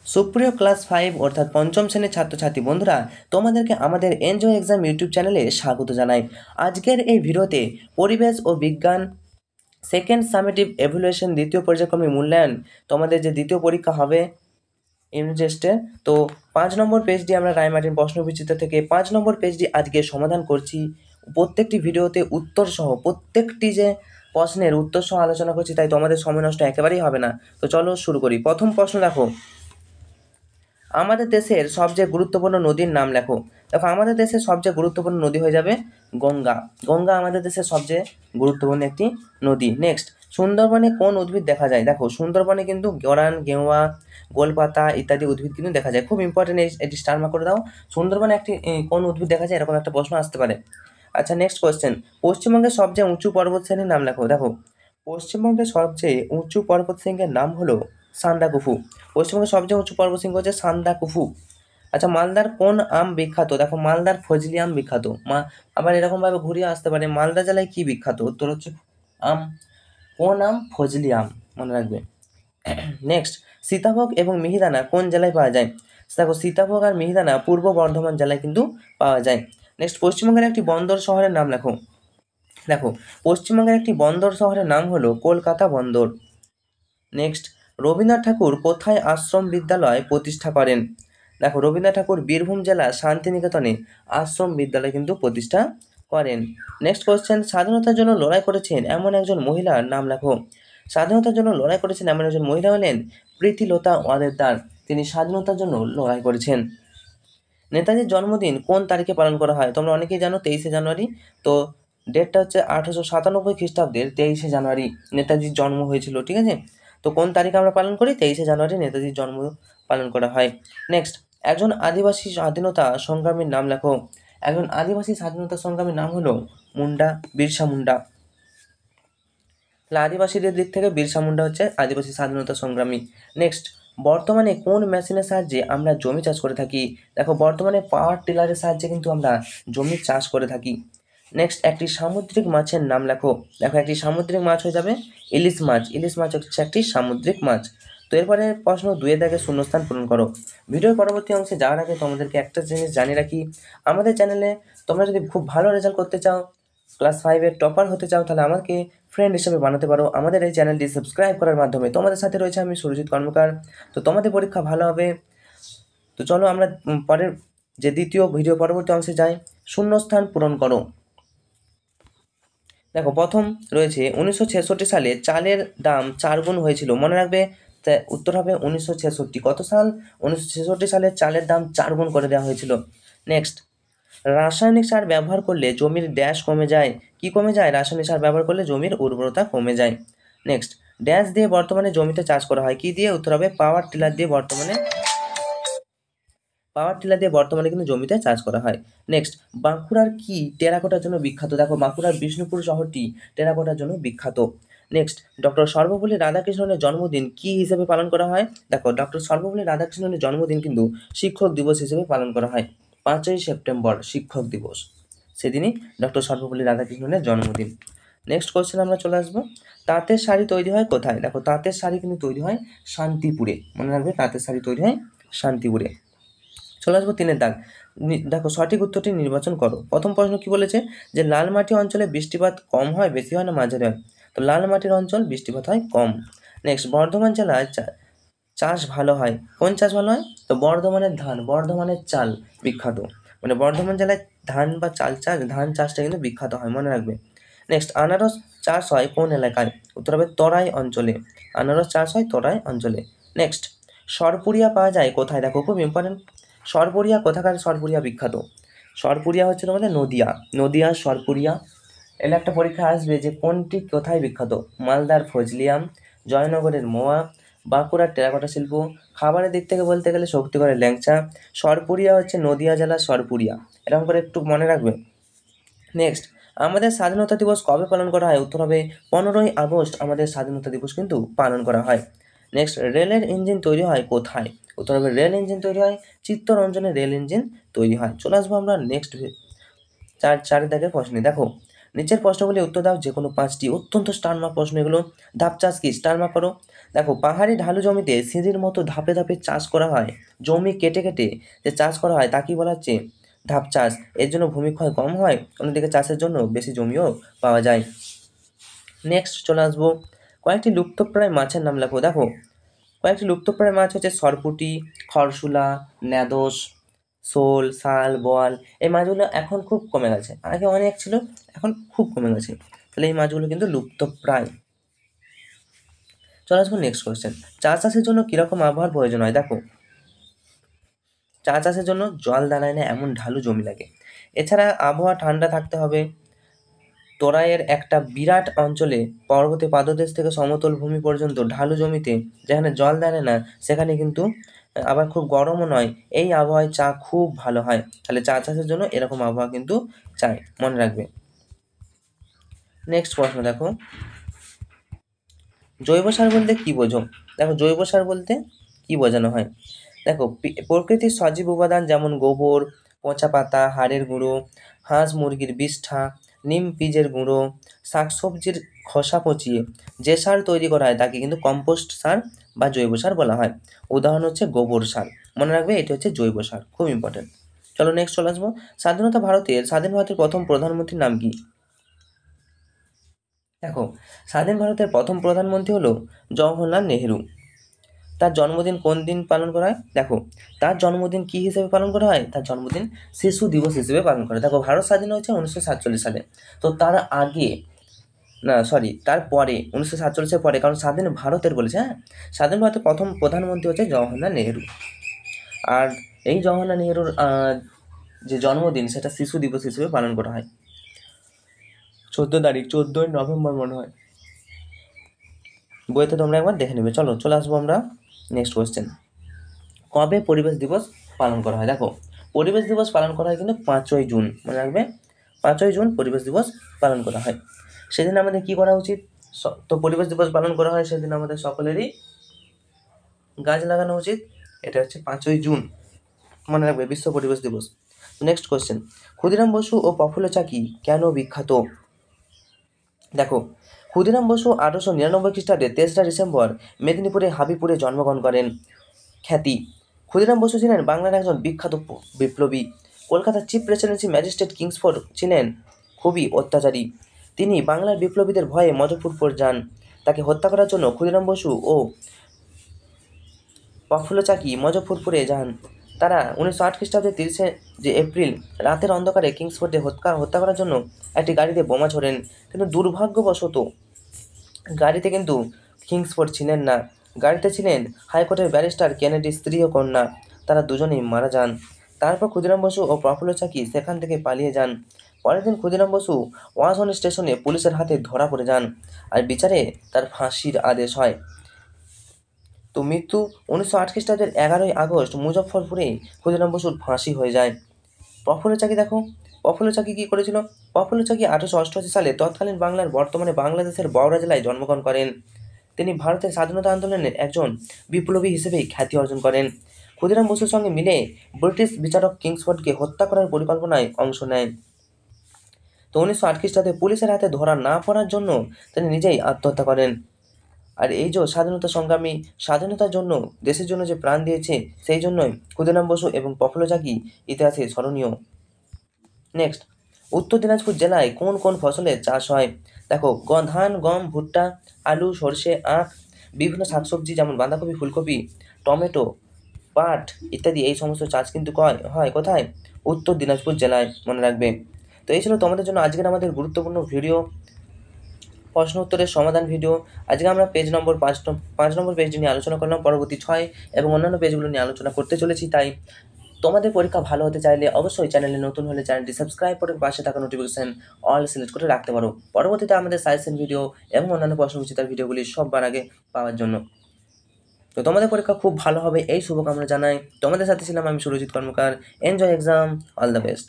সুপ্রিয় ক্লাস 5 অর্থাৎ পঞ্চম শ্রেণীর ছাত্রছাত্রী বন্ধুরা, তোমাদেরকে আমাদের এনজয় এক্সাম ইউটিউব চ্যানেলে স্বাগত জানাই। আজকের এই ভিডিওতে পরিবেশ ও বিজ্ঞান সেকেন্ড সামেটিভ এভ্যালুয়েশন দ্বিতীয় পর্যায়ক্রমিক মূল্যায়ন, তোমাদের যে দ্বিতীয় পরীক্ষা হবে ইউনিট টেস্টের, তো 5 নম্বর পেজটি আমরা রায়মার্টিন প্রশ্নবিচিত্র থেকে 5 নম্বর পেজটি আজকে সমাধান করছি। প্রত্যেকটি ভিডিওতে উত্তর সহ প্রত্যেকটি যে প্রশ্নের উত্তর সহ আলোচনা করছি, তাই তোমাদের সময় নষ্ট একেবারেই হবে না। তো চলো শুরু করি। প্রথম প্রশ্ন দেখো, আমাদের দেশের সবচেয়ে গুরুত্বপূর্ণ নদীর নাম লেখো। দেখো, আমাদের দেশের সবচেয়ে গুরুত্বপূর্ণ নদী হয়ে যাবে গঙ্গা। গঙ্গা আমাদের দেশের সবচেয়ে গুরুত্বপূর্ণ একটি নদী। নেক্সট, সুন্দরবনে কোন উদ্ভিদ দেখা যায়? দেখো, সুন্দরবনে কিন্তু গরান, গেওয়া, গোলপাতা ইত্যাদি উদ্ভিদ কিন্তু দেখা যায়। খুব ইম্পর্টেন্ট, এটি স্টার মার্ক করে দাও। সুন্দরবনে একটি কোন উদ্ভিদ দেখা যায়, এরকম একটা প্রশ্ন আসতে পারে। আচ্ছা, নেক্সট কোয়েশ্চেন, পশ্চিমবঙ্গের সবচেয়ে উঁচু পর্বত শ্রেণীর নাম লেখো। দেখো, পশ্চিমবঙ্গের সবচেয়ে উঁচু পর্বত শৃঙ্গের নাম হলো সান্দাকুফু। পশ্চিমবঙ্গের সবচেয়ে উঁচু পর্বতশৃঙ্গ হচ্ছে সান্দাকুফু। আচ্ছা, মালদার কোন আম বিখ্যাত? দেখো, মালদার ফজলি আম বিখ্যাত। আবার এরকমভাবে ঘুরিয়ে আসতে পারে, মালদা জেলায় কি বিখ্যাত? উত্তর হচ্ছে আম। কোন আম? ফজলি আম, মনে রাখবে। নেক্সট, সীতাভোগ এবং মিহিদানা কোন জেলায় পাওয়া যায়? দেখো, সীতাভোগ আর মিহিদানা পূর্ব বর্ধমান জেলায় কিন্তু পাওয়া যায়। নেক্সট, পশ্চিমবঙ্গের একটি বন্দর শহরের নাম লেখো। দেখো, পশ্চিমবঙ্গের একটি বন্দর শহরের নাম হলো কলকাতা বন্দর। নেক্সট, রবীন্দ্রনাথ ঠাকুর কোথায় আশ্রম বিদ্যালয় প্রতিষ্ঠা করেন? দেখো, রবীন্দ্রনাথ ঠাকুর বীরভূম জেলা শান্তিনিকেতনে আশ্রম বিদ্যালয় কিন্তু প্রতিষ্ঠা করেন। নেক্সট কোয়েশ্চেন, স্বাধীনতার জন্য লড়াই করেছেন এমন একজন মহিলার নাম লেখো। স্বাধীনতার জন্য লড়াই করেছেন এমন একজন মহিলা হলেন প্রীতিলতা ওয়াদ্দেদার। তিনি স্বাধীনতার জন্য লড়াই করেছেন। নেতাজির জন্মদিন কোন তারিখে পালন করা হয়? তোমরা অনেকেই জানো, 23শে জানুয়ারি। তো ডেটটা হচ্ছে 1897 খ্রিস্টাব্দের 23শে জানুয়ারি নেতাজির জন্ম হয়েছিল, ঠিক আছে? তো কোন তারিখে আমরা পালন করি? 23শে জানুয়ারি নেতাজির জন্ম পালন করা হয়। নেক্সট, একজন আদিবাসী স্বাধীনতা সংগ্রামীর নাম লেখো। একজন আদিবাসী স্বাধীনতা সংগ্রামীর নাম হলো মুন্ডা, বিরসা মুন্ডা। তাহলে আদিবাসীদের দিক থেকে বিরসা মুন্ডা হচ্ছে আদিবাসী স্বাধীনতা সংগ্রামী। নেক্সট, বর্তমানে কোন মেশিনের সাহায্যে আমরা জমি চাষ করে থাকি? দেখো, বর্তমানে পাওয়ার টিলারের সাহায্যে কিন্তু আমরা জমি চাষ করে থাকি। নেক্সট, একটি সামুদ্রিক মাছের নাম লেখো। দেখো, একটি সামুদ্রিক মাছ হয়ে যাবে ইলিশ মাছ। ইলিশ মাছ হচ্ছে একটি সামুদ্রিক মাছ। তো এরপরে প্রশ্ন 2 দাগে শূন্যস্থান পূরণ করো। ভিডিওর পরবর্তী অংশে যাওয়ার আগে তোমাদেরকে একটা জিনিস জানিয়ে রাখি, আমাদের চ্যানেলে তোমরা যদি খুব ভালো রেজাল্ট করতে চাও, ক্লাস 5-এর টপার হতে চাও, তাহলে আমাকে ফ্রেন্ড হিসেবে বানাতে পারো আমাদের এই চ্যানেলটি সাবস্ক্রাইব করার মাধ্যমে। তোমাদের সাথে রয়েছে আমি সুরজিৎ কর্মকার। তো তোমাদের পরীক্ষা ভালো হবে। তো চলো আমরা পরের যে দ্বিতীয় ভিডিও পরবর্তী অংশে যাই। শূন্যস্থান পূরণ করো। দেখো, প্রথম রয়েছে 1966 সালে চালের দাম 4 গুণ হয়েছিল, মনে রাখবে। তা উত্তর হবে 1966। কত সাল? 1966 সালে চালের দাম 4 গুণ করে দেওয়া হয়েছিল। নেক্সট, রাসায়নিক সার ব্যবহার করলে জমির ড্যাশ কমে যায়। কি কমে যায়? রাসায়নিক সার ব্যবহার করলে জমির উর্বরতা কমে যায়। নেক্সট, ড্যাশ দিয়ে বর্তমানে জমিতে চাষ করা হয়। কি দিয়ে? উত্তর হবে পাওয়ার টিলার দিয়ে বর্তমানে কিন্তু জমিতে চাষ করা হয়। নেক্সট, বাঁকুড়ার কি টেরাকোটার জন্য বিখ্যাত? দেখো, বাঁকুড়ার বিষ্ণুপুর শহরটি টেরাকোটার জন্য বিখ্যাত। নেক্সট, ডক্টর সর্বপল্লী রাধাকৃষ্ণনের জন্মদিন কি হিসেবে পালন করা হয়? দেখো, ডক্টর সর্বপল্লী রাধাকৃষ্ণনের জন্মদিন কিন্তু শিক্ষক দিবস হিসেবে পালন করা হয়। 5ই সেপ্টেম্বর শিক্ষক দিবস, সেদিনই ডক্টর সর্বপল্লী রাধাকৃষ্ণনের জন্মদিন। নেক্সট কোয়েশ্চেন আমরা চলে আসবো, তাঁতের শাড়ি তৈরি হয় কোথায়? দেখো, তাঁতের শাড়ি কিন্তু তৈরি হয় শান্তিপুরে, মনে রাখবে, তাঁতের শাড়ি তৈরি হয় শান্তিপুরে। চলে আসবো 3-এর দাগ। দেখো, সঠিক উত্তরটি নির্বাচন করো। প্রথম প্রশ্ন কি বলেছে? যে লাল মাটি অঞ্চলে বৃষ্টিপাত কম হয়, বেশি হয় না মাঝারি হয়? তো লাল মাটির অঞ্চল বৃষ্টিপাত হয় কম। নেক্সট, বর্ধমান জেলায় চাষ ভালো হয়। কোন চাষ ভালো হয়? তো বর্ধমানের ধান, বর্ধমানের চাল বিখ্যাত। মানে বর্ধমান জেলায় ধান বা ধান চাষটা কিন্তু বিখ্যাত হয়, মনে রাখবে। নেক্সট, আনারস চাষ হয় কোন এলাকায়? উত্তর হবে তরাই অঞ্চলে। আনারস চাষ হয় তরাই অঞ্চলে। নেক্সট, সরপুরিয়া পাওয়া যায় কোথায়? দেখো, খুব ইম্পর্টেন্ট। সরপুরিয়া কোথাকার সরপুরিয়া বিখ্যাত? সরপুরিয়া হচ্ছে তোমাদের নদিয়ার সরপুরিয়া। এর একটা পরীক্ষা আসবে যে কোনটি কোথায় বিখ্যাত? মালদার ফজলি আম, জয়নগরের মোয়া, বাঁকুড়ার টেরাকোটা শিল্প। খাবারের দিক থেকে বলতে গেলে শক্তিগড়ের ল্যাংচা। সরপুরিয়া হচ্ছে নদিয়া জেলার সরপুরিয়া, এরকম করে একটু মনে রাখবে। নেক্সট, আমাদের স্বাধীনতা দিবস কবে পালন করা হয়? উত্তর হবে 15ই আগস্ট আমাদের স্বাধীনতা দিবস কিন্তু পালন করা হয়। নেক্সট, রেলের ইঞ্জিন তৈরি হয় কোথায়? উত্তর হবে রেল ইঞ্জিন তৈরি হয় চিত্তরঞ্জনে রেল ইঞ্জিন তৈরি হয়। চলে আসবো আমরা নেক্সট চার দাগের প্রশ্নে। দেখো, নিচের প্রশ্নগুলি উত্তর দাও, যে কোনো 5টি। অত্যন্ত স্টার মার্ক প্রশ্ন এগুলো। ধাপ চাষ কি? স্টার মার্ক করো। দেখো, পাহাড়ি ঢালু জমিতে সিঁড়ির মতো ধাপে ধাপে চাষ করা হয়। জমি কেটে কেটে যে চাষ করা হয় তাকেই বলা হচ্ছে ধাপ চাষ। এর জন্য ভূমিক্ষয় কম হয়, অন্যদিকে চাষের জন্য বেশি জমিও পাওয়া যায়। নেক্সট চলে আসবো, কয়েকটি লুপ্তপ্রায় মাছের নাম লেখো। দেখো, কয়েকটি লুপ্তপ্রায় মাছ হচ্ছে সরপুঁটি, খরশুলা, ন্যাদোস, শোল, শাল, বোয়াল। এই মাছগুলো এখন খুব কমে গেছে, আগে অনেক ছিল, এখন খুব কমে গেছে। তাহলে এই মাছগুলো কিন্তু লুপ্তপ্রায়। চলে আসবো নেক্সট কোয়েশ্চেন, চা চাষের জন্য কীরকম আবহাওয়ার প্রয়োজন হয়? দেখো, চা চাষের জন্য জল দাঁড়ায় না এমন ঢালু জমি লাগে। এছাড়া আবহাওয়া ঠান্ডা থাকতে হবে। তরাইয়ের একটা বিরাট অঞ্চলে পর্বতে পাদদেশ থেকে সমতল ভূমি পর্যন্ত ঢালু জমিতে যেখানে জল দাঁড়ে না সেখানে কিন্তু আবার খুব গরমও নয়, এই আবহাওয়ায় চা খুব ভালো হয়। তাহলে চা চাষের জন্য এরকম আবহাওয়া কিন্তু চাই, মনে রাখবে। নেক্সট প্রশ্ন দেখো, জৈব সার বলতে কি বোঝো? দেখো, জৈব সার বলতে কি বোঝানো হয়? দেখো, প্রকৃতির সজীব উপাদান যেমন গোবর, পচা পাতা, হাড়ের গুঁড়ো, হাঁস মুরগির বিষ্ঠা, নিম বীজের গুঁড়ো, শাকসবজির খোসা পচিয়ে যে সার তৈরি করা হয় তাকে কিন্তু কম্পোস্ট সার বা জৈব সার বলা হয়। উদাহরণ হচ্ছে গোবর সার, মনে রাখবে এটি হচ্ছে জৈব সার, খুব ইম্পর্টেন্ট। চলো নেক্সট চলে আসবো, স্বাধীন ভারতের প্রথম প্রধানমন্ত্রীর নাম কি? দেখো, স্বাধীন ভারতের প্রথম প্রধানমন্ত্রী হলো জওহরলাল নেহেরু। তার জন্মদিন কোন দিন পালন করা হয়? দেখো, তার জন্মদিন কি হিসেবে পালন করা হয়? তার জন্মদিন শিশু দিবস হিসেবে পালন করা হয়। দেখো, ভারত স্বাধীন হয়েছে 1947 সালে, তো তার আগে, না সরি, তারপরে 1947-এর পরে, কারণ স্বাধীন ভারতের বলেছে, হ্যাঁ, স্বাধীন ভারতের প্রথম প্রধানমন্ত্রী হচ্ছে জওহরলাল নেহেরু। আর এই জওহরলাল নেহেরুর যে জন্মদিন সেটা শিশু দিবস হিসেবে পালন করা হয়। 14ই নভেম্বর মনে হয়, বইতে তোমরা একবার দেখে নেবে। চলো চলে আসবো আমরা নেক্সট কোয়েশ্চেন, কবে পরিবেশ দিবস পালন করা হয়? দেখো, পরিবেশ দিবস পালন করা হয় কিন্তু 5ই জুন, মনে রাখবে 5ই জুন পরিবেশ দিবস পালন করা হয়। সেদিন আমাদের কি করা উচিত? তো পরিবেশ দিবস পালন করা হয় সেদিন আমাদের সকলেরই গাছ লাগানো উচিত। এটা হচ্ছে 5ই জুন, মনে রাখবে, বিশ্ব পরিবেশ দিবস। নেক্সট কোয়েশ্চেন, ক্ষুদিরাম বসু ও প্রফুল্ল চাকি কেন বিখ্যাত? দেখো, ক্ষুদিরাম বসু 1899 খ্রিস্টাব্দে 3রা ডিসেম্বর মেদিনীপুরে হাবিপুরে জন্মগ্রহণ করেন। খ্যাতি, ক্ষুদিরাম বসু ছিলেন বাংলার একজন বিখ্যাত বিপ্লবী। কলকাতার চিফ প্রেসিডেন্সি ম্যাজিস্ট্রেট কিংসফোর্ড ছিলেন খুবই অত্যাচারী। তিনি বাংলার বিপ্লবীদের ভয়ে মজফরপুর যান। তাকে হত্যা করার জন্য ক্ষুদিরাম বসু ও প্রফুল্ল চাকি মজফরপুরে যান। তারা 1908 খ্রিস্টাব্দে 30 এপ্রিল রাতের অন্ধকারে কিংসফোর্ডে হত্যা করার জন্য একটি গাড়িতে বোমা ছোড়েন, কিন্তু দুর্ভাগ্যবশত গাড়িতে কিন্তু কিংসফোর্ড ছিলেন না, গাড়িতে ছিলেন হাইকোর্টের ব্যারিস্টার কেনেডির স্ত্রী ও কন্যা। তারা দুজনেই মারা যান। তারপর ক্ষুদিরাম বসু ও প্রফুল্ল চাকি সেখান থেকে পালিয়ে যান। পরের দিন ক্ষুদিরাম বসু ওয়াশন স্টেশনে পুলিশের হাতে ধরা পড়ে যান, আর বিচারে তার ফাঁসির আদেশ হয়। তো মৃত্যু 1908 খ্রিস্টাব্দের 11ই আগস্ট মুজফ্ফরপুরে ক্ষুদিরাম বসুর ফাঁসি হয়ে যায়। প্রফুল্ল চাকি দেখো, প্রফুল্ল চাকি কী করেছিল? প্রফুল্ল চাকি 1888 সালে তৎকালীন বাংলার বর্তমানে বাংলাদেশের বগুড়া জেলায় জন্মগ্রহণ করেন। তিনি ভারতের স্বাধীনতা আন্দোলনের একজন বিপ্লবী হিসেবে খ্যাতি অর্জন করেন। ক্ষুদিরাম বসুর সঙ্গে মিলে ব্রিটিশ বিচারক কিংসফোর্ডকে হত্যা করার পরিকল্পনায় অংশ নেয়। তো 1908 খ্রিস্টাব্দে পুলিশের হাতে ধরা না পড়ার জন্য তিনি নিজেই আত্মহত্যা করেন। আর এই যে স্বাধীনতা সংগ্রামী, স্বাধীনতার জন্য দেশের জন্য যে প্রাণ দিয়েছে, সেই জন্যই ক্ষুদিরাম বসু এবং প্রফুল্ল চাকি ইতিহাসে স্মরণীয়। নেক্সট, উত্তর দিনাজপুর জেলায় কোন কোন ফসলের চাষ হয়? দেখো, ধান, গম, ভুট্টা, আলু, সর্ষে, আখ, বিভিন্ন শাকসবজি যেমন বাঁধাকপি, ফুলকপি, টমেটো, পাট ইত্যাদি, এই সমস্ত চাষ কিন্তু হয় কোথায়? উত্তর দিনাজপুর জেলায়, মনে রাখবে। তো এই ছিল তোমাদের জন্য আজকের আমাদের গুরুত্বপূর্ণ ভিডিও, প্রশ্ন উত্তরের সমাধান ভিডিও। আজকে আমরা পেজ নম্বর 5 নম্বর পেজটি নিয়ে আলোচনা করলাম, পরবর্তী 6 এবং অন্যান্য পেজগুলো নিয়ে আলোচনা করতে চলেছি। তাই তোমাদের পরীক্ষা ভালো হতে চাইলে অবশ্যই চ্যানেলে নতুন হলে চ্যানেলটি সাবস্ক্রাইব করে পাশে থাকা নোটিফিকেশন অল সিলেক্ট করে রাখতে পারো, পরবর্তীতে আমাদের সাজেশন ভিডিও এবং অন্যান্য প্রশ্নবিচিত্রার ভিডিওগুলি সবার আগে পাওয়ার জন্য। তো তোমাদের পরীক্ষা খুব ভালো হবে এই শুভকামনা জানাই। তোমাদের সাথে ছিলাম আমি Surajit Karmakar. Enjoy exam, all the best.